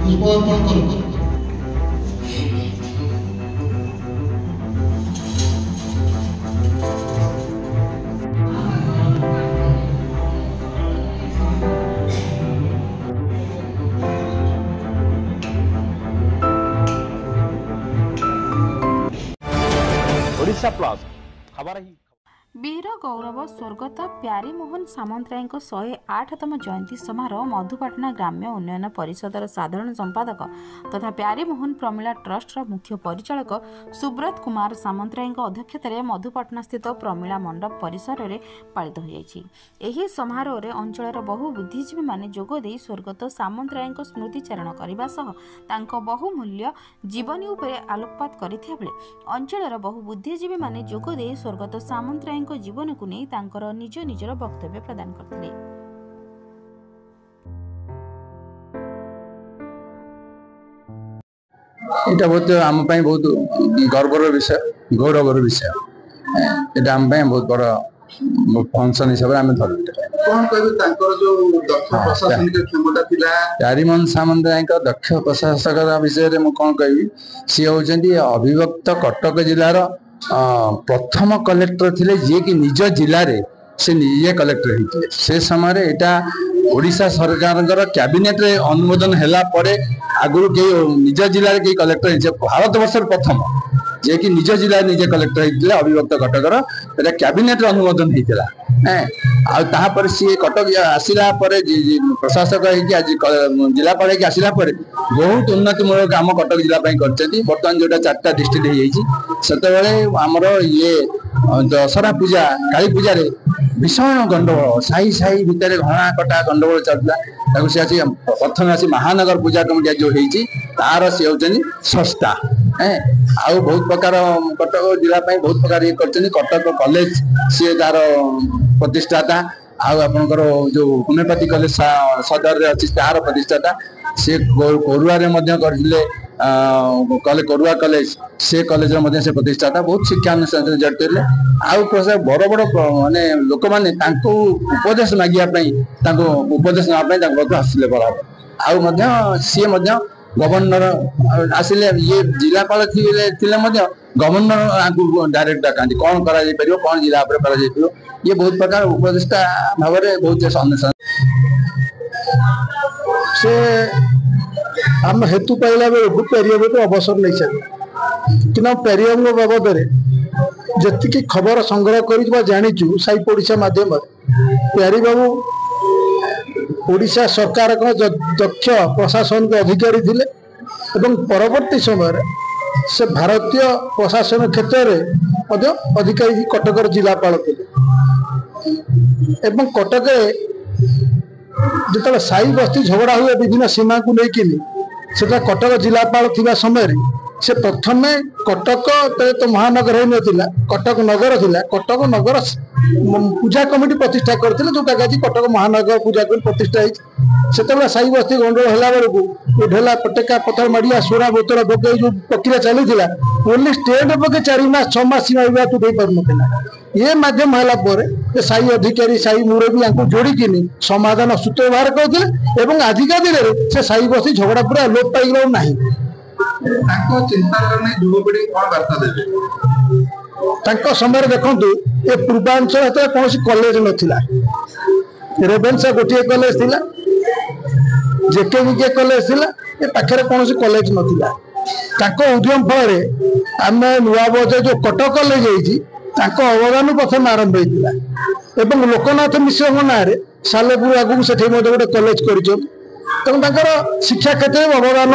पुष्पार्पण करूँ। ओडिशा प्लस खबर ही वीर गौरव स्वर्गत प्यारीमोहन सामंतराय 108तम जयंती समारोह मधुपाटना ग्राम्य उन्नयन परिषदर साधारण संपादक तथा प्यारीमोहन प्रमिला ट्रस्टर मुख्य परिचालक सुब्रत कुमार सामंतराय अध्यक्षतार मधुपाटना स्थित प्रमिला मंडप परिसर में पालित हो समारोह में अंचल बहु बुद्धिजीवी माने जोगदे स्वर्गत सामंतराय स्मृतिचारण करने बहुमूल्य जीवनी उपरे आलोकपात करथिया बेले अंचल बहु बुद्धिजीवी माने जोगदे स्वर्गत सामंतराय जीवन को नहीं तांकर निज निजर वक्तव्य प्रदान करथिले। এটা बहुत आम बहुत गर्वर विषय गौरवर विषय এটা आम बहुत बड़ फंक्शन हिसाब से आम धरु कौन कहबे तांकर जो दक्ष प्रशासनिक क्षमता थिला प्यारीमोहन सामंतराय दक्ष प्रशासक विषय में कौन कहबी सी होचंदी अविभक्त कटक जिलार प्रथम कलेक्टर थिले जे कि निज जिले रे से निजे कलेक्टर होते से समय एटा ओडिशा सरकार कैबिनेट रे अनुमोदन हैला परे आगुरु के निज जिले रे के कलेक्टर होते भारत वर्ष प्रथम जे कि निज जिले निजे कलेक्टर होते अविभक्त कटकर एटा कैबिनेट रे अनुमोदन होता आपर सी कटक आसला प्रशासक आज जिलापाल आसला बहुत उन्नतिमूलक काम कटक जिला बर्तमान जो 4टा डिस्ट्रिक्ट से आमर ये दशहरा पूजा काली पूजा भीषण गंडगोल साही साही भितर घना कटा गंडगोल चलता सी प्रथम आसी महानगर पूजा कमिटी जो तार सी होती संस्था आउ बहुत प्रकार कटक जिला बहुत प्रकार ये कटक कॉलेज सी तार प्रतिष्ठाता आपर जो होमियोपैथी कॉलेज सदर अच्छी तार प्रतिष्ठाता सी कोरुआ कोरुआ कॉलेज से कॉलेज से प्रतिष्ठाता बहुत शिक्षा अनुष्ठान जड़ित आउ बड़ बड़ माने लोक मैंने उपदेश मागियापाई उपदेश नापी आसिले बराबर सी गवर्नर आसिले ये जिलापाल गवर्नर डायरेक्ट डाका कौन कर कौन जिला कर ये बहुत प्रकार उपदेष्टा भाव में बहुत अनुष्ठान से आम हेतु पाइला बेलू पेरियम को अवसर नहीं सकता कि पेरियम बाबद जी खबर संग्रह कर जाचु साई पड़िशा मध्यम प्यारी बाबू ओडिशा सरकार दक्ष प्रशासन के अधिकारी थिले एवं परवर्ती समय से भारतीय प्रशासन क्षेत्र में अधिकारी कटकर जिलापाल थे एवं कटक जो साई बस्ती झगड़ा हुए विभिन्न सीमा को लेकिन से कटक जिलापाल थिबा समय से प्रथम कटक तो महानगर हो नाला कटक नगर थिला कटक नगर पूजा कमिटी प्रतिष्ठा करते जोटा आज कटक महानगर पूजा कमिटी प्रतिष्ठा से साई बस्ती गंडगोल है बेलू ढेला पटेका पथर माड़िया सोना बोतल पकई जो प्रक्रिया चली ओनली स्टेट पके 4 मास 6 मास सीमा विवाह दे पार ना ये माध्यम है साई अधिकारी साई मुरबी या जोड़िकी समाधान सूत्र बाहर करते आजिका दिन में से साई बस्ती झगड़ा पूरा लोप पाइगला ना युवपीढ़ी कौन वार्ता देते समय देखु ये पूर्वांचल कौन कॉलेज नाला रेवेन्सा गोटे कॉलेज थिला जेकेविके कॉलेज थिला ये पाखे कौन कॉलेज नाला उद्यम फल आम नुआ बजे जो कटक कॉलेज अवदान प्रथम आरंभ होता लोकनाथ मिश्र ना सालेपुर आगू से गोटे कॉलेज कर शिक्षा क्षेत्र में अवदान